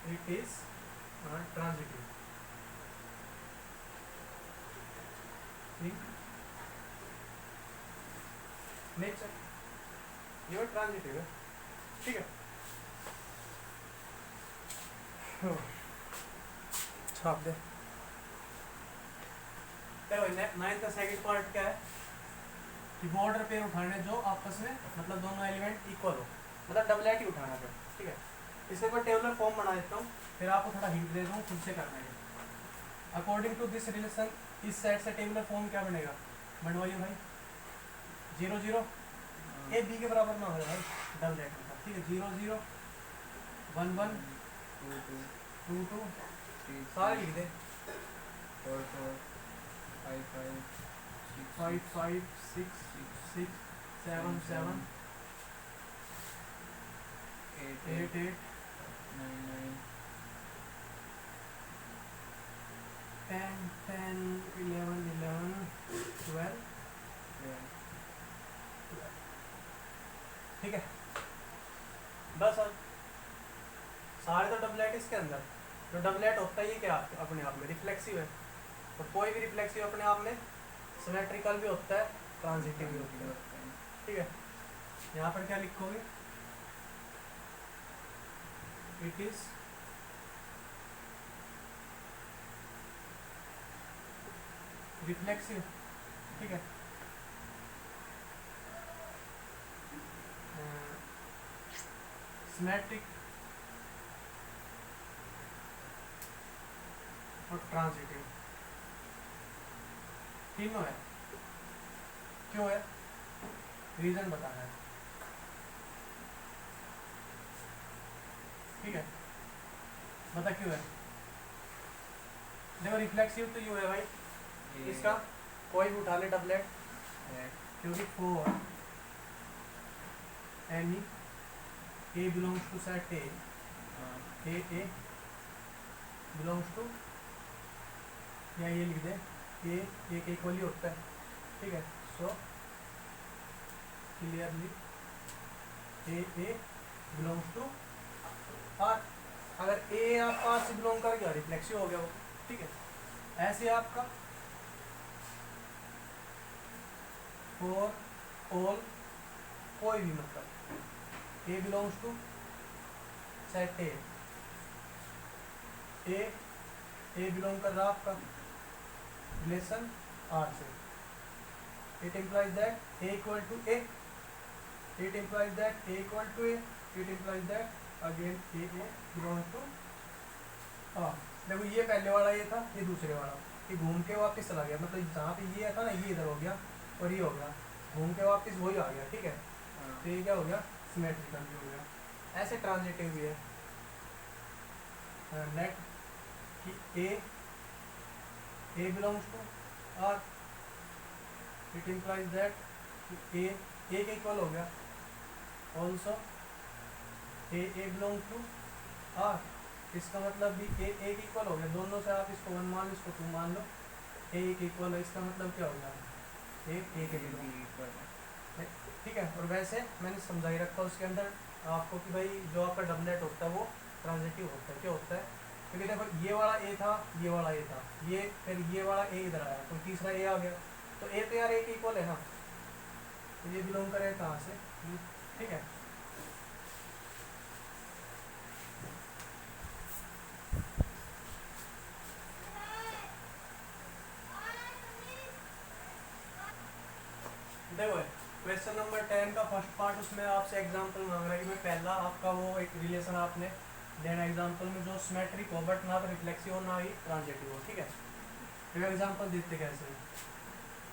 it is transitive। Nature ये ट्रांजिटिव है। ठीक है, छाप दे। नाइन्थ का सेकंड पार्ट क्या है कि बॉर्डर पेयर उठाने जो आपस में मतलब दोनों एलिमेंट इक्वल हो, मतलब डबलेट ही उठाना है। ठीक है, इसके ऊपर टेबुलर फॉर्म बना देता हूँ, फिर आपको थोड़ा हिंट दे दूँ, खुद से करना है। अकॉर्डिंग टू दिस रिलेशन इस साइड से टेबुलर फॉर्म क्या बनेगा, बनवाइए भाई, 0 0 ए बी के बराबर ना हो भाई, डबलेट मतलब। ठीक है, 0 0 1 1 2 2 सारे लिख दे, 4 4 5 5 5 5 6 6 7 7 8 8 8 9 9 10 10 11 11 12। ठीक है, बस अब सारे तो डबलेट इसके अंदर, तो डबलेट होता ही क्या अपने आप में रिफ्लेक्सिव है, तो कोई भी रिफ्लेक्सिव अपने आप में सिमेट्रिकल भी होता है, ट्रांजिटिव भी होता है। ठीक है, यहाँ पर क्या लिखोगे, इट इज रिफ्लेक्सिव। ठीक है, सिमेट्रिक और ट्रांजिटिव तीनों है। क्यों है, रीजन बताना है। ठीक है, बता क्यों है। देखो रिफ्लेक्सिव तो यू है भाई, इसका कोई भी उठा ले डबलेट, क्योंकि 4 any a belongs to set A, a belongs to, या ये लिख दे ए एक इक्वली होता है। ठीक है, so clearly a belongs to R. अगर ए आप आर से बिलोंग कर गया रिफ्लेक्सिव हो गया वो। ठीक है, ऐसे आपका फॉर ऑल कोई भी मतलब a belongs to set a belong कर रहा आपका रिलेशन आर से, it implies that a equal to a, it implies that a equal to a, it implies that again a belongs to R. देखो ये पहले वाला ये था, ये दूसरे वाला, ये घूम के वापस चला गया, मतलब जहाँ पे ये था ना ये इधर हो गया और ये हो गया, घूम के वापस वही आ गया। ठीक है, तो ये क्या हो गया, सिमेट्रिकल भी हो गया। ऐसे ट्रांजिटिव भी है, नेट कि a belongs to R, it implies that a के इक्वल हो गया, also a belongs to R. इसका मतलब भी ए के इक्वल हो गया, दोनों से आप इसको 1 मान लो, इसको 2 मान लो, ए के इक्वल है, इसका मतलब क्या हो गया, ए के इक्वल है। ठीक है, और वैसे मैंने समझा ही रखा उसके अंदर आपको कि भाई जो आपका डबलेट होता है वो ट्रांजिटिव होता है। क्या होता है, क्योंकि देखो ये वाला ए था, ये वाला ए था, ये फिर ये वाला ए इधर आया, तो तीसरा ए आ गया, तो ए तो यार ए के इक्वल है ना, तो ये बिलोंग करे कहाँ से, ठीक है। देखो क्वेश्चन नंबर 10 का फर्स्ट पार्ट, उसमें आपसे एग्जांपल मांग रहा है कि मैं पहला आपका वो एक रिलेशन आपने देना एग्जांपल में जो सिमेट्रिक हो बट ना तो रिफ्लेक्सिव हो ना ही ट्रांजिटिव हो, ठीक है। तो एग्जांपल देते कैसे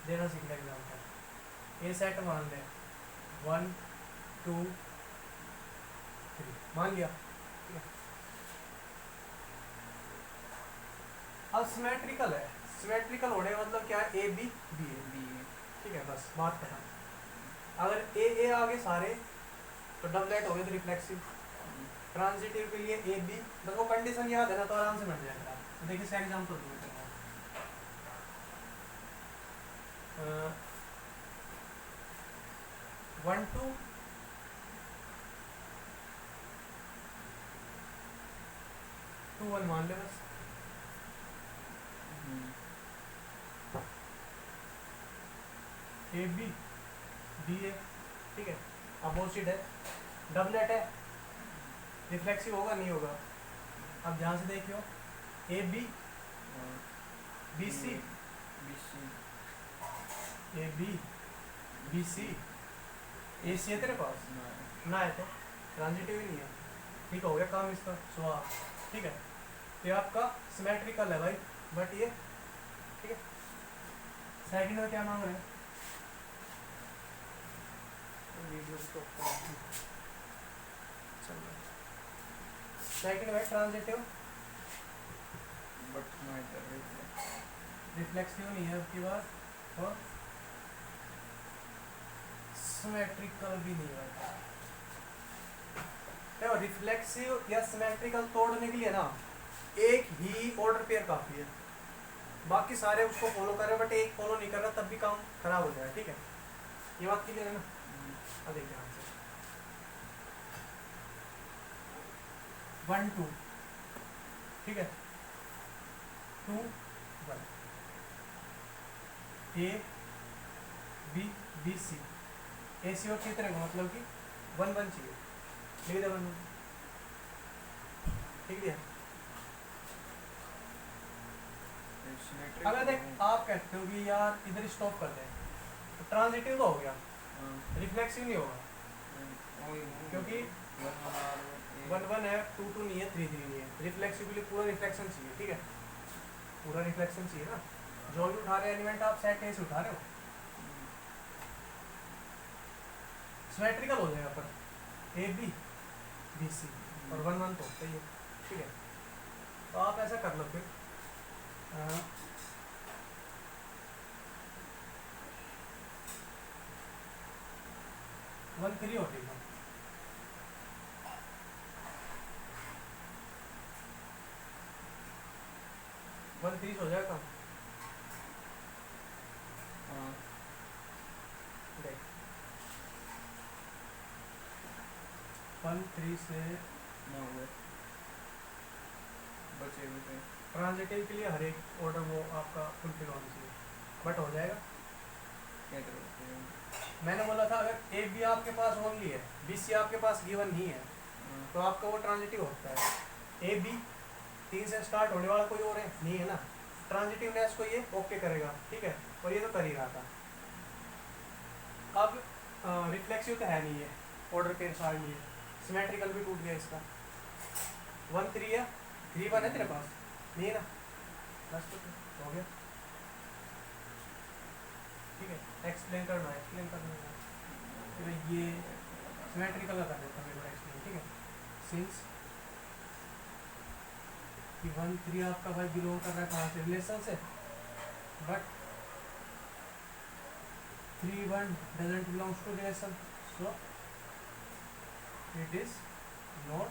देना सीखना एग्जांपल। ए सेट मान ले 1 2 3 मान लिया, ठीक है। अब सिमेट्रिकल है, सिमेट्रिकल होने का मतलब क्या है, a b b a, b है। ठीक है, बस बात खत्म। अगर ए आगे सारे तो डबलेट हो गए तो रिफ्लेक्सिव। ट्रांजिटिव के लिए ए बी, बस वो कंडीशन याद है ना तो आराम से बन जाएगा। तो देखिए इसका एग्जांपल दूँ 1 2 2 1 मान ले बस। ए बी बी ए, ठीक है, अपोजिट है, डबलेट है, रिफ्लेक्सिव होगा नहीं होगा। अब ध्यान से देखियो, a b b c, b c, a b b c, a c है तेरे पास ना है तो ट्रांजिटिव ही नहीं है, ठीक हो गया काम इसका सुहा, ठीक है। तो ये आपका सिमेट्रिकल है भाई, बट ये ठीक है। सेकंड में क्या मांग रहे हैं, वीडियो को सेकंड में ट्रांजिटिव बट नॉट रिफ्लेक्सिव नहीं है आपकी बात, और सिमेट्रिकल भी नहीं है। देखो रिफ्लेक्सिव या सिमेट्रिकल तोड़ने के लिए ना एक ही ऑर्डर पेयर काफी है, बाकी सारे उसको फॉलो कर रहे हैं बट एक फॉलो नहीं कर रहा तब भी काम खराब हो जाएगा, ठीक है। ये बात क्लियर है ना। अब देखिए ध्यान से 1 2, ठीक है, 2 1, ए बी बी सी, ए सी और कितने को मतलब कि 1 1 चाहिए, लिख दे 1 1, ठीक है। अगर देख आप कहते हो कि यार इधर स्टॉप कर दें तो ट्रांजिटिव तो हो गया, रिफ्लेक्सिव नहीं होगा क्योंकि 1 1 है, 2 2 नहीं है, 3 3 नहीं है। रिफ्लेक्सिव के लिए पूरा रिफ्लेक्शन चाहिए, ठीक है, पूरा रिफ्लेक्शन चाहिए ना। जो भी उठा रहे हैं एलिमेंट आप सेट ए से उठा रहे हो, सिमेट्रिकल हो जाएगा पर ए बी बी सी और 1 1 तो होता ही है, ठीक है। तो आप ऐसा कर लो फिर 1 3 हो जाएगा, 1 3 हो जाएगा। देख 1 3 से बचे हुए ट्रांजिटिव के लिए हर एक ऑर्डर वो आपका फुलफिल होना चाहिए, बट हो जाएगा। क्या करते हैं। मैंने बोला था अगर ए बी आपके पास ओनली है, बी सी आपके पास गिवन नहीं है तो आपका वो ट्रांजिटिव होता है। ए बी 3 से स्टार्ट होने वाला कोई और है नहीं है ना, ट्रांजिटिवनेस को ये ओके करेगा, ठीक है, और ये तो कर ही रहा था। अब रिफ्लेक्सिव तो है नहीं है, ऑर्डर के अनुसार नहीं है, सिमेट्रिकल भी टूट गया इसका। 1 3 है, 3 1 है तेरे पास नहीं है ना, बस तो हो गया, ठीक है। एक्सप्लेन करना फिर ये सिमेट्रिकल का कर देता हूँ एक बार एक्सप्लेन, ठीक है। सिंस कि 1 3 आपका भाई बिलोंग कर रहा है कहाँ से, रिलेशन से, but 3 1 doesn't belongs to relation, so it is not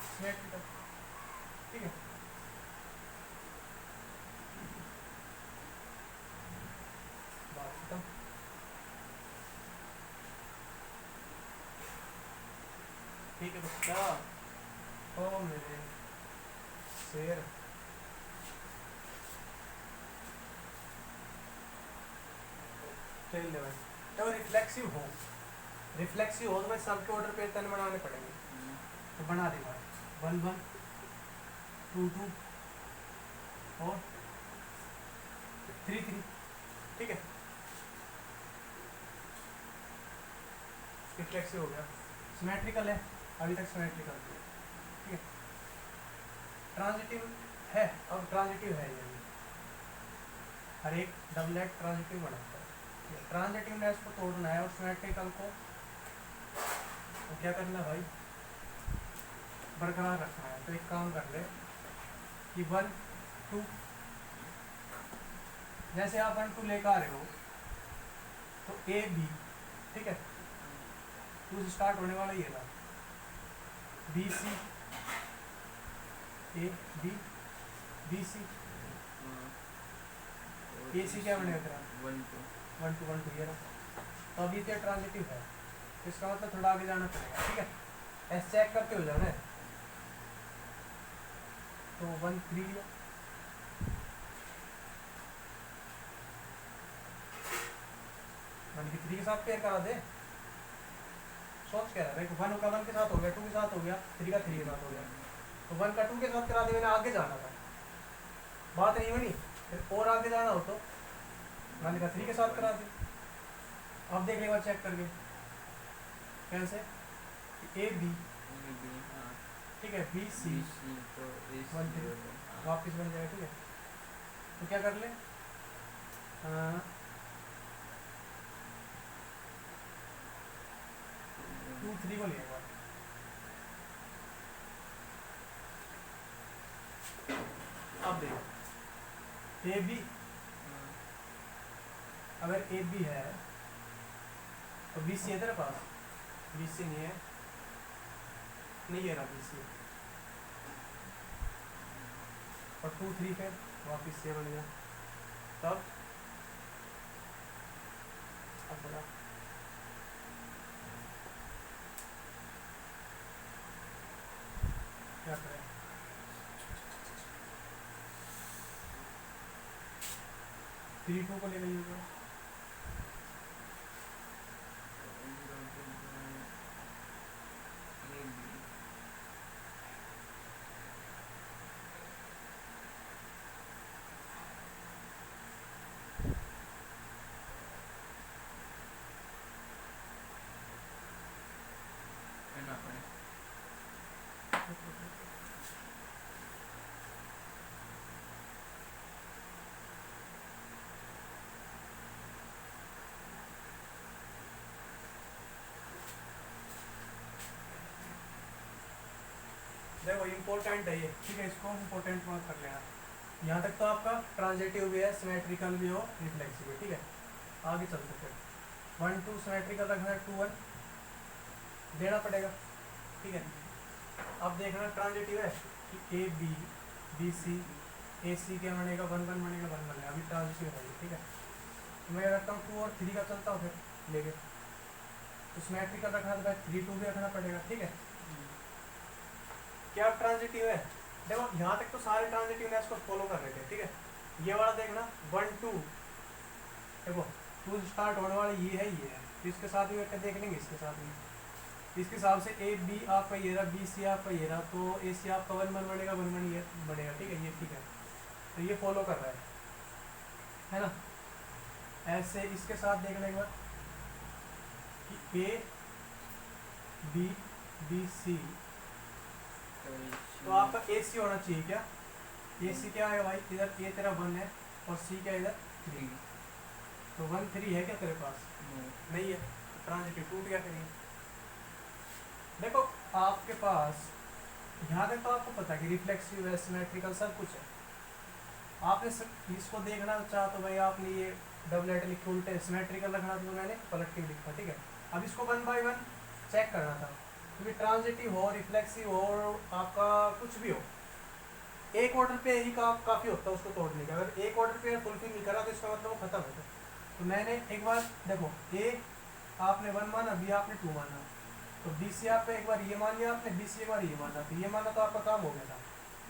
symmetrical, ठीक है। बात खत्म। ठीक है बच्चा, ओ मेरे शेर, चल ले भाई। तो रिफ्लेक्सिव हो, रिफ्लेक्सिव हो तो भाई सबके ऑर्डर पे तन बनाने पड़ेंगे, तो बना दे भाई 1 1 2 2 और 3 3, ठीक है, रिफ्लेक्सिव हो गया। सिमेट्रिकल है, अभी तक सिमेट्रिकल, ठीक है। ट्रांजिटिव है, अब ट्रांजिटिव है ये भी, हर एक डबलेट ट्रांजिटिव बनाता है। ट्रांजिटिवनेस को तोड़ना है और सिमेट्रिकल को तो क्या करना है भाई, बरकरार रखना है। तो एक काम कर ले कि 1 2, जैसे आप 1 2 लेकर आ रहे हो तो ए बी, ठीक है, 2 से स्टार्ट होने वाला ये था, b c, a b, b c, a c क्या बनेगा तेरा 1 2 1 2 1 2 ये रहा। तो अभी तो ट्रांजिटिव है, तो इसका मतलब थोड़ा आगे जाना पड़ेगा, ठीक है। एस चेक करते हो जाना है, तो 1 3 लिया, वन की 3 के साथ पेयर करा दे, सोच क्या रहा है, 1 का 1 के साथ हो गया, 2 के साथ हो गया, 3 का 3 के साथ हो गया, तो 1 का 2 के साथ करा दे, मैंने आगे जाना था, बात नहीं बनी। फिर और आगे जाना हो तो 1 का 3 के साथ करा दे। अब देख लेगा चेक करके कैसे, ए बी, हाँ ठीक है, बी सी BC तो AC 1 3 हाँ वापिस बन जाएगा, ठीक है। तो क्या कर ले, 2 3 को लिया, अब देखो ए बी, अगर ए बी है तो बी सी है तेरे पास, बी सी नहीं है, नहीं है ना बी सी, और 2 3 फिर वापिस से बन गया, तब अब बोला क्या करें, 3 2 को ले लीजिएगा, देखो इम्पोर्टेंट है ये, ठीक है, इसको इम्पोर्टेंट मार्क कर लेना। यहाँ तक तो आपका ट्रांजिटिव भी है, सिमेट्रिकल भी हो, रिफ्लेक्सिव भी, ठीक है। आगे चलते फिर 1 2 सिमेट्रिकल रखना है, 2 1 देना पड़ेगा, ठीक है। अब देखना ट्रांजिटिव है कि ए b, b c, a c क्या बनेगा 1 1 बनेगा 1 बनेगा, अभी ट्रांजिटिव है, ठीक है। तो मैं रखता हूँ 2 और 3 का चलता हूँ फिर लेके, तो सिमेट्रिकल रखना तो भाई 3 2 भी रखना पड़ेगा, ठीक है। क्या ट्रांजिटिव है, देखो यहाँ तक तो सारे ट्रांजिटिवनेस को फॉलो कर रहे थे, ठीक है। ये वाला देखना 1 2, देखो 2 से स्टार्ट होने वाला ये है, तो इसके साथ भी करके देख लेंगे, इसके साथ भी इसके हिसाब से ए बी आपका ये रहा, बी सी आपका ये रहा, तो ए सी आपका 1 1 बनेगा 1 1 ये बनेगा, ठीक है, ये ठीक है। तो ये फॉलो कर रहा है ना। ऐसे इसके साथ देखने के बाद कि ए बी, बी सी, तो आपका ए सी होना चाहिए क्या, ए सी क्या है भाई, इधर ए तेरा 1 है और सी क्या इधर 3, तो 1 3 है क्या तेरे पास, नहीं है, ट्रांजिटिव टूट गया फिर। देखो आपके पास यहाँ तक तो आपको पता है कि रिफ्लेक्सिव है, सिमेट्रिकल सब कुछ है। आपने इसको देखना चाहा तो भाई आपने ये डबलेट लिखे उल्टे, सिमेट्रिकल रखना तो मैंने पलट के लिखा, ठीक है। अब इसको 1 बाय 1 चेक करना था, क्योंकि ट्रांजिटिव हो, रिफ्लेक्सिव हो, आपका कुछ भी हो, एक ऑर्डर पे ही काफ़ी होता है उसको तोड़ने का। अगर एक ऑर्डर पे फुलफिल नहीं करा तो इसका मतलब वो खत्म है। तो मैंने एक बार देखो ए आपने 1 माना, बी आपने 2 माना, तो बी सी आप एक बार ये मान लिया आपने, बी सी एक बार ये माना, तो ये माना तो आपका काम हो गया था,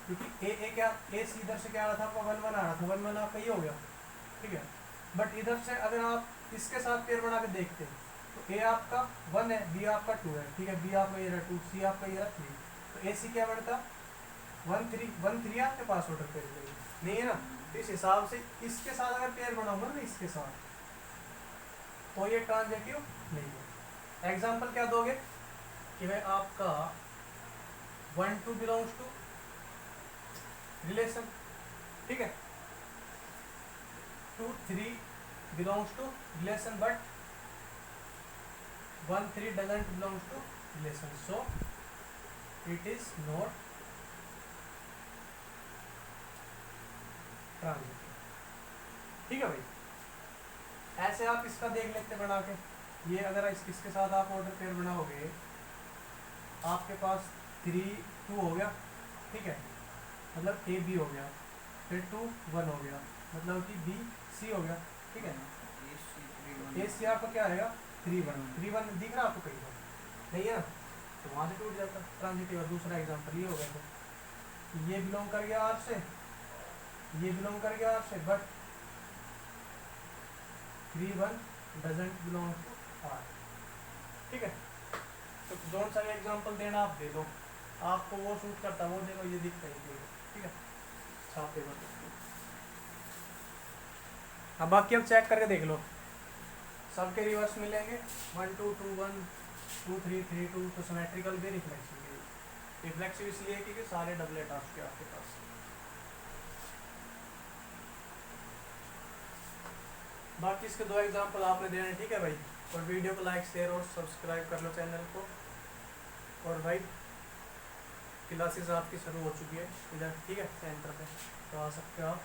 क्योंकि ए क्या, ए सी इधर से क्या आ रहा था आपका 1 1 आ रहा था, 1 1 आपका ये हो गया, ठीक है। बट इधर से अगर आप इसके साथ पेयर बना के देखते हैं। तो ए आपका 1 है, बी आपका 2 है, ठीक है, बी आपका ये रहा 2, सी आपका ये रहा 3, तो ए सी क्या बनता 1 3 1 3 आपके पास ऑर्डर पेयर नहीं है ना। तो इस हिसाब से इसके साथ अगर पेयर बनाऊंगा ना इसके साथ, तो ये ट्रांजिटिव नहीं है। एग्जाम्पल क्या दोगे कि भाई आपका 1 2 बिलोंग्स टू रिलेशन, ठीक है, 2 3 belongs to relation but 1 3 doesn't belongs to relation, so it is not transitive, ठीक है भाई। ऐसे आप इसका देख लेते बना के, ये अगर इसके साथ आप ऑर्डर पेयर बनाओगे, आपके पास 3 2 हो गया, ठीक है, मतलब ए बी हो गया, फिर 2 1 हो गया, मतलब कि बी सी हो गया, ठीक है। ए सी आपका क्या आएगा 3 1 दिख रहा आपको कहीं पर नहीं है ना, तो वहाँ से टूट जाता ट्रांजिटिव। और दूसरा एग्जाम्पल ये हो गया, तो ये बिलोंग कर गया आर से, ये बिलोंग कर गया आर से, but 3 1 doesn't belong to R, ठीक है। तो जोन सा एग्जाम्पल देना आप दे दो, आपको वो सूट करता वो देखो, ये दिखता है, ठीक है, छापे पर। अब बाकी अब चेक करके देख लो, सबके रिवर्स मिलेंगे 1 2 2 1 2 3 3 2, तो सिमेट्रिकल भी रिफ्लेक्सिव भी। रिफ्लेक्सिव इसलिए क्योंकि सारे डबलेट आपके पास। बाकी इसके 2 एग्जांपल आपने देने, ठीक है भाई। और वीडियो को लाइक शेयर और सब्सक्राइब कर लो चैनल को। और भाई क्लासेस आपकी शुरू हो चुकी है इधर, ठीक है, सेंटर पे, तो आ सकते हो आप,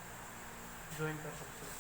ज्वाइन कर सकते हो।